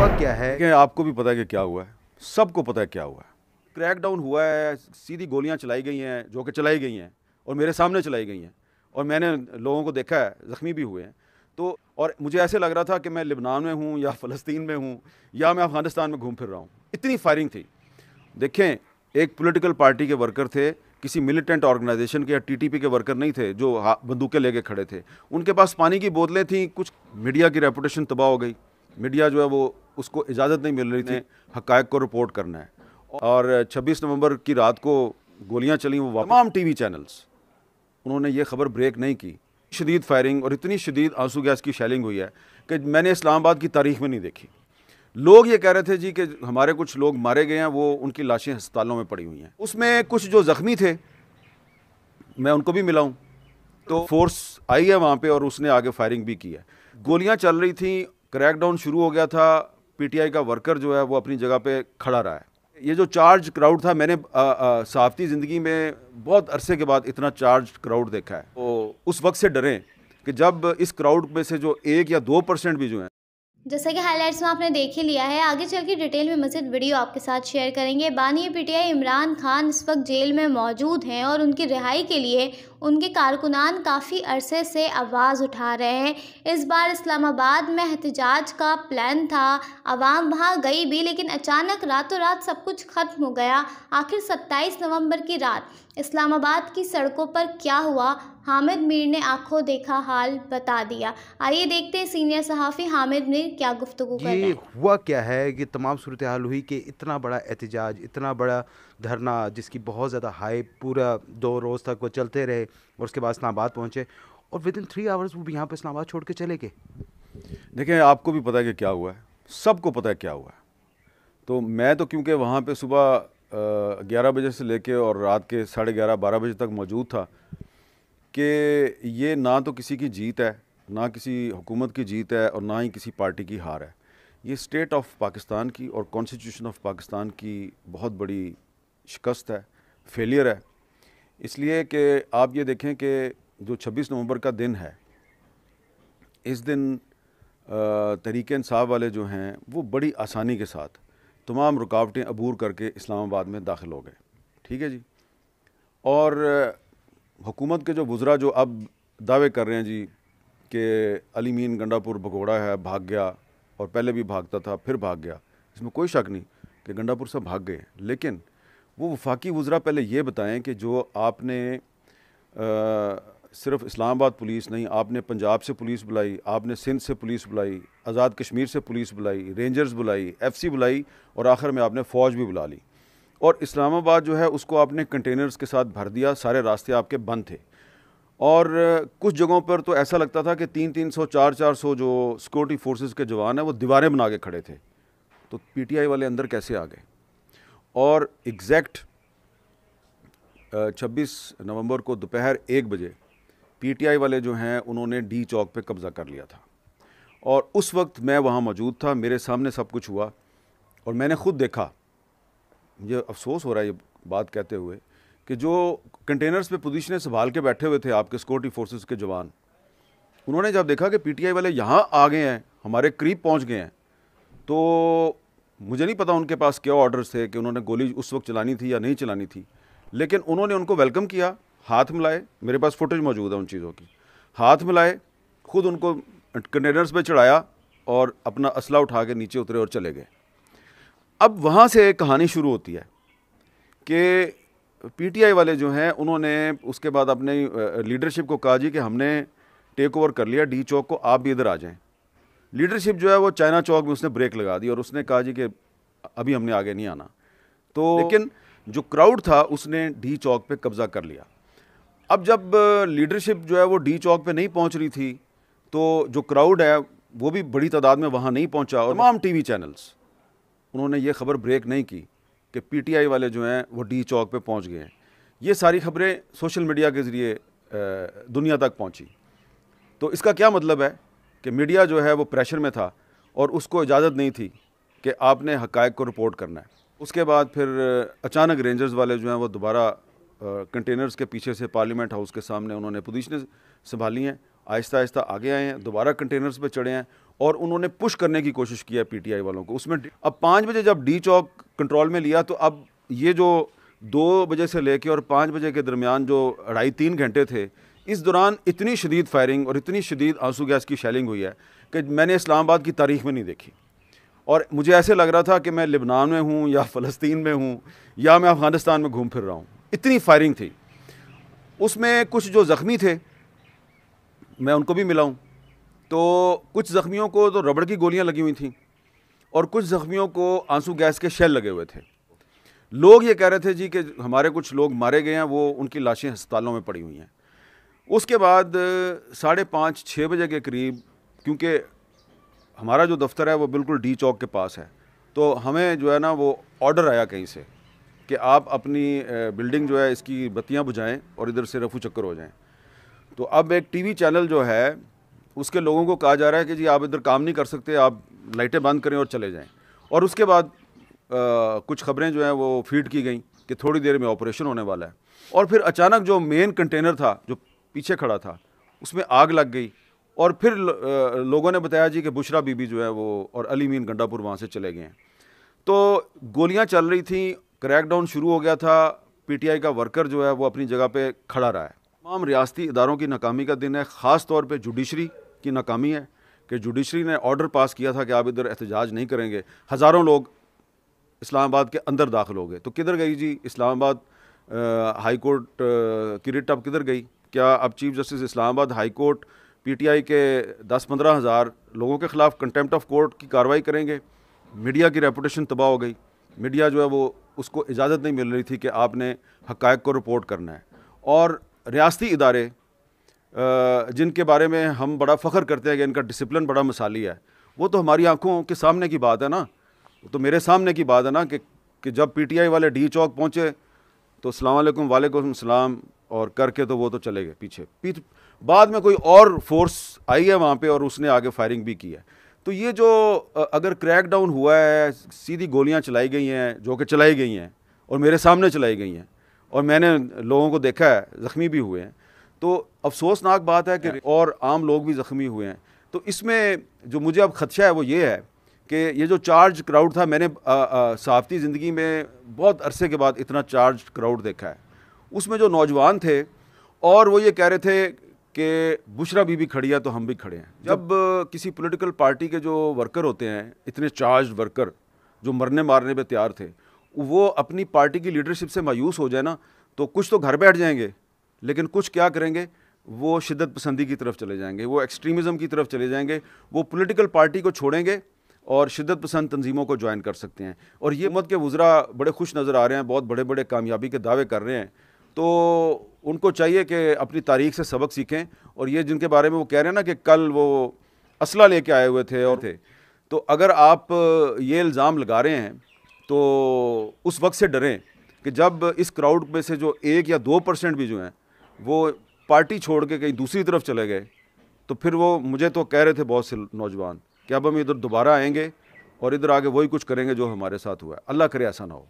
हुआ क्या है कि आपको भी पता है कि क्या हुआ है, सबको पता है क्या हुआ है। क्रैकडाउन हुआ है, सीधी गोलियां चलाई गई हैं, जो कि चलाई गई हैं और मेरे सामने चलाई गई हैं, और मैंने लोगों को देखा है, ज़ख्मी भी हुए हैं। तो और मुझे ऐसे लग रहा था कि मैं लिबनान में हूँ या फ़लस्तीन में हूँ या मैं अफ़गानिस्तान में घूम फिर रहा हूँ, इतनी फायरिंग थी। देखें, एक पॉलिटिकल पार्टी के वर्कर थे, किसी मिलिटेंट ऑर्गेनाइजेशन के या टीटीपी के वर्कर नहीं थे जो बंदूकें लेके खड़े थे। उनके पास पानी की बोतलें थीं। कुछ मीडिया की रेपुटेशन तबाह हो गई, मीडिया जो है वो उसको इजाज़त नहीं मिल रही थी हक़ाइक़ को रिपोर्ट करना है। और 26 नवंबर की रात को गोलियां चली, वो तमाम टीवी चैनल्स, उन्होंने ये खबर ब्रेक नहीं की। शदीद फायरिंग और इतनी शदीद आंसू गैस की शेलिंग हुई है कि मैंने इस्लामाबाद की तारीख में नहीं देखी। लोग ये कह रहे थे जी कि हमारे कुछ लोग मारे गए हैं, वो उनकी लाशें अस्पतालों में पड़ी हुई हैं। उसमें कुछ जो ज़ख्मी थे, मैं उनको भी मिला हूँ। तो फोर्स आई है वहाँ पे और उसने आगे फायरिंग भी की है। गोलियाँ चल रही थी, क्रैकडाउन शुरू हो गया था। पीटीआई का वर्कर जो है वो अपनी जगह पे खड़ा रहा है। ये जो चार्ज क्राउड था, मैंने सहाफ़ती ज़िंदगी में बहुत अरसे के बाद इतना चार्ज क्राउड देखा है। तो उस वक्त से डरें कि जब इस क्राउड में से जो 1 या 2% भी जो हैं, जैसा कि हाइलाइट्स में आपने देख ही लिया है, आगे चल के डिटेल में मज़ीद वीडियो आपके साथ शेयर करेंगे। बानी पीटीआई इमरान खान इस वक्त जेल में मौजूद हैं और उनकी रिहाई के लिए उनके कारकुनान काफ़ी अरसे से आवाज़ उठा रहे हैं। इस बार इस्लामाबाद में एहतजाज का प्लान था, आवाम वहां गई भी, लेकिन अचानक रातों रात सब कुछ ख़त्म हो गया। आखिर 27 नवंबर की रात इस्लामाबाद की सड़कों पर क्या हुआ, हामिद मीर ने आंखों देखा हाल बता दिया। आइए देखते हैं सीनियर सहाफ़ी हामिद मीर क्या गुफ्तगू कर रहे ये हैं। हुआ क्या है कि तमाम सूरत हाल हुई कि इतना बड़ा एहतजाज, इतना बड़ा धरना जिसकी बहुत ज़्यादा हाइप पूरा 2 रोज़ तक वो चलते रहे और उसके बाद इस्लामाबाद पहुँचे और विदिन 3 आवर्स वो भी यहाँ पे इस्लामाबाद छोड़ के चले गए। देखें, आपको भी पता है कि क्या हुआ है, सबको पता है क्या हुआ है। तो मैं तो क्योंकि वहाँ पे सुबह 11 बजे से लेके और रात के 11:30-12 बजे तक मौजूद था कि ये ना तो किसी की जीत है, ना किसी हुकूमत की जीत है और ना ही किसी पार्टी की हार है। ये स्टेट ऑफ पाकिस्तान की और कॉन्स्टिट्यूशन ऑफ पाकिस्तान की बहुत बड़ी शिकस्त है, फेलियर है। इसलिए कि आप ये देखें कि जो 26 नवंबर का दिन है, इस दिन तहरीक इंसाफ वाले जो हैं वो बड़ी आसानी के साथ तमाम रुकावटें अबूर करके इस्लामाबाद में दाखिल हो गए। ठीक है जी। और हुकूमत के जो वज़रा जो अब दावे कर रहे हैं जी कि अली मीन गंडापुर भगोड़ा है, भाग गया, और पहले भी भागता था फिर भाग गया, इसमें कोई शक नहीं कि गंडापुर से भाग गए। लेकिन वो वफाकी वज़रा पहले ये बताएं कि जो आपने सिर्फ इस्लामाबाद पुलिस नहीं, आपने पंजाब से पुलिस बुलाई, आपने सिंध से पुलिस बुलाई, आज़ाद कश्मीर से पुलिस बुलाई, रेंजर्स बुलाई, एफसी बुलाई, और आखिर में आपने फ़ौज भी बुला ली। और इस्लामाबाद जो है उसको आपने कंटेनर्स के साथ भर दिया, सारे रास्ते आपके बंद थे। और कुछ जगहों पर तो ऐसा लगता था कि 300-300, 400-400 जो सिक्योरिटी फोर्सेस के जवान हैं वो दीवारें बना के खड़े थे। तो पीटीआई वाले अंदर कैसे आ गए? और एग्जैक्ट 26 नवंबर को दोपहर 1 बजे पीटीआई वाले जो हैं उन्होंने डी चौक पे कब्ज़ा कर लिया था। और उस वक्त मैं वहाँ मौजूद था, मेरे सामने सब कुछ हुआ और मैंने ख़ुद देखा। मुझे अफसोस हो रहा है ये बात कहते हुए कि जो कंटेनर्स पे पोजीशनें संभाल के बैठे हुए थे आपके सिक्योरिटी फोर्सेस के जवान, उन्होंने जब देखा कि पीटीआई वाले यहाँ आ गए हैं, हमारे करीब पहुँच गए हैं, तो मुझे नहीं पता उनके पास क्या ऑर्डर्स थे कि उन्होंने गोली उस वक्त चलानी थी या नहीं चलानी थी, लेकिन उन्होंने उनको वेलकम किया, हाथ मिलाए, मेरे पास फुटेज मौजूद है उन चीज़ों की, हाथ मिलाए, ख़ुद उनको कंटेनर्स पे चढ़ाया और अपना असला उठा के नीचे उतरे और चले गए। अब वहाँ से एक कहानी शुरू होती है कि पीटीआई वाले जो हैं उन्होंने उसके बाद अपने लीडरशिप को कहा जी कि हमने टेक ओवर कर लिया डी चौक को, आप भी इधर आ जाएं। लीडरशिप जो है वो चाइना चौक में उसने ब्रेक लगा दी और उसने कहा जी कि अभी हमने आगे नहीं आना। तो लेकिन जो क्राउड था उसने डी चौक पे कब्ज़ा कर लिया। अब जब लीडरशिप जो है वो डी चौक पे नहीं पहुंच रही थी तो जो क्राउड है वो भी बड़ी तादाद में वहाँ नहीं पहुँचा और तमाम टीवी चैनल्स उन्होंने ये खबर ब्रेक नहीं की कि पीटीआई वाले जो हैं वो डी चौक पे पहुँच गए हैं। ये सारी खबरें सोशल मीडिया के ज़रिए दुनिया तक पहुँची। तो इसका क्या मतलब है कि मीडिया जो है वो प्रेशर में था और उसको इजाज़त नहीं थी कि आपने हक़ाइक़ को रिपोर्ट करना है। उसके बाद फिर अचानक रेंजर्स वाले जो हैं वो दोबारा कंटेनर्स के पीछे से पार्लियामेंट हाउस के सामने उन्होंने पोजीशनें संभाली हैं आहिस्ता आहिस्ता आगे आए हैं, दोबारा कंटेनर्स पे चढ़े हैं और उन्होंने पुश करने की कोशिश की है पीटीआई वालों को। उसमें अब 5 बजे जब डी चौक कंट्रोल में लिया, तो अब ये जो 2 बजे से लेके और 5 बजे के दरमियान जो 2.5-3 घंटे थे, इस दौरान इतनी शदीद फायरिंग और इतनी शदीद आंसू गैस की शेलिंग हुई है कि मैंने इस्लामाबाद की तारीख में नहीं देखी। और मुझे ऐसे लग रहा था कि मैं लिबनान में हूँ या फ़लस्तीन में हूँ या मैं अफ़गानिस्तान में घूम फिर रहा हूँ, इतनी फायरिंग थी। उसमें कुछ जो ज़ख्मी थे मैं उनको भी मिला हूँ, तो कुछ ज़ख्मियों को तो रबड़ की गोलियाँ लगी हुई थी और कुछ ज़ख्मियों को आंसू गैस के शेल लगे हुए थे। लोग ये कह रहे थे जी कि हमारे कुछ लोग मारे गए हैं, वो उनकी लाशें अस्पतालों में पड़ी हुई हैं। उसके बाद 5:30-6 बजे के करीब, क्योंकि हमारा जो दफ्तर है वो बिल्कुल डी चौक के पास है, तो हमें जो है ना वो ऑर्डर आया कहीं से कि आप अपनी बिल्डिंग जो है इसकी बत्तियां बुझाएं और इधर से रफू चक्कर हो जाएं। तो अब एक टीवी चैनल जो है उसके लोगों को कहा जा रहा है कि जी आप इधर काम नहीं कर सकते, आप लाइटें बंद करें और चले जाएं। और उसके बाद कुछ खबरें जो हैं वो फीड की गई कि थोड़ी देर में ऑपरेशन होने वाला है। और फिर अचानक जो मेन कंटेनर था जो पीछे खड़ा था उसमें आग लग गई और फिर लोगों ने बताया जी कि बुशरा बीबी जो है वो और अली मीन गंडापुर वहाँ से चले गए हैं। तो गोलियाँ चल रही थी, क्रैकडाउन शुरू हो गया था, पीटीआई का वर्कर जो है वो अपनी जगह पे खड़ा रहा है। तमाम रियासती इदारों की नाकामी का दिन है, ख़ास तौर पे जुडिशरी की नाकामी है कि जुडिशरी ने ऑर्डर पास किया था कि आप इधर एहतजाज नहीं करेंगे। हज़ारों लोग इस्लामाबाद के अंदर दाखिल हो गए, तो किधर गई जी इस्लामाबाद हाई कोर्ट की रिट अब किधर गई? क्या अब chief justice Islamabad high court PTI के 10-15 हज़ार लोगों के ख़िलाफ़ कंटेम्प्ट ऑफ कोर्ट की कार्रवाई करेंगे? मीडिया की रेपुटेशन तबाह हो गई। मीडिया जो है वो उसको इजाज़त नहीं मिल रही थी कि आपने हक़ाइक़ को रिपोर्ट करना है। और रियासती इदारे जिनके बारे में हम बड़ा फ़ख्र करते हैं कि इनका डिसिप्लिन बड़ा मिसाली है, वो तो हमारी आंखों के सामने की बात है ना, तो मेरे सामने की बात है ना कि जब पीटीआई वाले डी चौक पहुँचे तो अस्सलाम वालेकुम वालेकुम सलाम और करके तो वो तो चले गए पीछे। बाद में कोई और फोर्स आई है वहाँ पे और उसने आगे फायरिंग भी की है। तो ये जो अगर क्रैकडाउन हुआ है, सीधी गोलियाँ चलाई गई हैं जो कि चलाई गई हैं और मेरे सामने चलाई गई हैं और मैंने लोगों को देखा है, ज़ख्मी भी हुए हैं, तो अफसोसनाक बात है कि और आम लोग भी ज़ख्मी हुए हैं। तो इसमें जो मुझे अब ख़दशा है वो ये है कि ये जो चार्ज क्राउड था, मैंने सहाफ़ती ज़िंदगी में बहुत अरसे के बाद इतना चार्ज क्राउड देखा है। उसमें जो नौजवान थे और वो ये कह रहे थे कि बुशरा बीबी खड़ी है तो हम भी खड़े हैं। जब किसी पॉलिटिकल पार्टी के जो वर्कर होते हैं, इतने चार्ज वर्कर जो मरने मारने पे तैयार थे, वो अपनी पार्टी की लीडरशिप से मायूस हो जाए ना, तो कुछ तो घर बैठ जाएंगे, लेकिन कुछ क्या करेंगे, वो शिद्दत पसंदी की तरफ चले जाएंगे, वो एक्सट्रीमिज़म की तरफ चले जाएंगे, वो पॉलिटिकल पार्टी को छोड़ेंगे और शिद्दत पसंद तंजीमों को ज्वाइन कर सकते हैं। और ये मत के वज़रा बड़े खुश नज़र आ रहे हैं, बहुत बड़े बड़े कामयाबी के दावे कर रहे हैं, तो उनको चाहिए कि अपनी तारीख से सबक सीखें। और ये जिनके बारे में वो कह रहे हैं ना कि कल वो असला लेके आए हुए थे और थे, तो अगर आप ये इल्ज़ाम लगा रहे हैं तो उस वक्त से डरें कि जब इस क्राउड में से जो 1 या 2% भी जो हैं वो पार्टी छोड़ के कहीं दूसरी तरफ चले गए, तो फिर वो मुझे तो कह रहे थे बहुत से नौजवान कि अब हम इधर दोबारा आएंगे और इधर आगे वही कुछ करेंगे जो हमारे साथ हुआ है। अल्लाह करे ऐसा ना हो।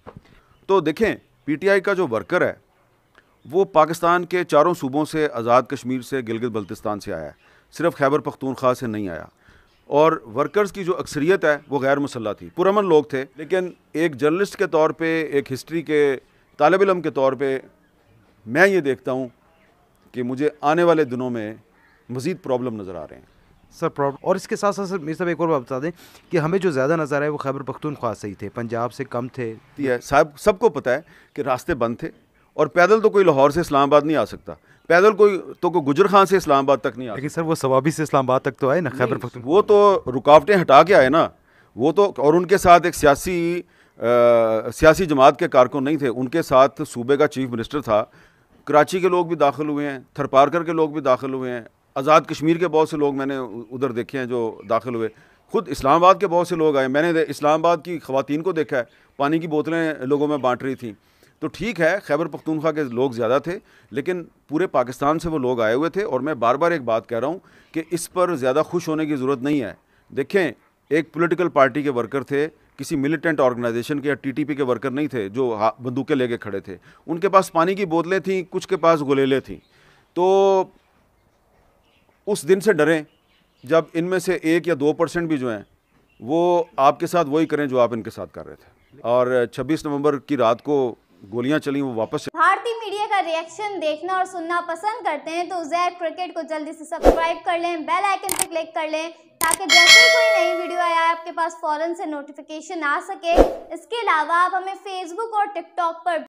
तो देखें, पीटीआई का जो वर्कर है वो पाकिस्तान के चारों सूबों से, आज़ाद कश्मीर से, गिलगित बल्तिस्तान से आया है, सिर्फ खैबर पख्तूनख्वा से नहीं आया। और वर्कर्स की जो अक्सरियत है वो गैर मुसल्लह थी, पुरअमन लोग थे। लेकिन एक जर्नलिस्ट के तौर पे, एक हिस्ट्री के तालिब इल्म के तौर पे मैं ये देखता हूँ कि मुझे आने वाले दिनों में मज़ीद प्रॉब्लम नज़र आ रहे हैं सर। प्रॉब्लम। और इसके साथ साथ सर मेरे साहब एक और बात बता दें कि हमें जो ज़्यादा नज़र आए वो खैबर पख्तूनख्वा से ही थे, पंजाब से कम थे। साहब सबको पता है कि रास्ते बंद थे और पैदल तो कोई लाहौर से इस्लामाबाद नहीं आ सकता, पैदल कोई गुजर खान से इस्लामाबाद तक नहीं आ सकता। लेकिन सर वो सवाबी से इस्लामाबाद तक तो आए ना खैबर पख्तूनख्वा। वो तो रुकावटें हटा के आए ना, वो तो। और उनके साथ एक सियासी जमात के कारकुन नहीं थे, उनके साथ सूबे का चीफ मिनिस्टर था। कराची के लोग भी दाखिल हुए हैं, थरपारकर के लोग भी दाखिल हुए हैं, आज़ाद कश्मीर के बहुत से लोग मैंने उधर देखे हैं जो दाखिल हुए। खुद इस्लामाबाद के बहुत से लोग आए, मैंने इस्लामाबाद की ख़वातीन को देखा है, पानी की बोतलें लोगों में बांट रही थी। तो ठीक है, खैबर पख्तूनख्वा के लोग ज़्यादा थे, लेकिन पूरे पाकिस्तान से वो लोग आए हुए थे। और मैं बार बार एक बात कह रहा हूँ कि इस पर ज़्यादा खुश होने की ज़रूरत नहीं है। देखें, एक पॉलिटिकल पार्टी के वर्कर थे, किसी मिलिटेंट ऑर्गेनाइजेशन के या टीटीपी के वर्कर नहीं थे जो बंदूकें लेके खड़े थे। उनके पास पानी की बोतलें थीं, कुछ के पास गुलेलें थी। तो उस दिन से डरें जब इनमें से 1 या 2% भी जो हैं वो आपके साथ वही करें जो आप इनके साथ कर रहे थे। और 26 नवंबर की रात को गोलियां चली, वो वापस। भारतीय मीडिया का रिएक्शन देखना और सुनना पसंद करते हैं तो ज़ैड क्रिकेट को जल्दी से सब्सक्राइब कर लें, बेल आइकन पर क्लिक कर लें ताकि जैसे ही कोई नई वीडियो आए आपके पास फौरन से नोटिफिकेशन आ सके। इसके अलावा आप हमें फेसबुक और टिकटॉक पर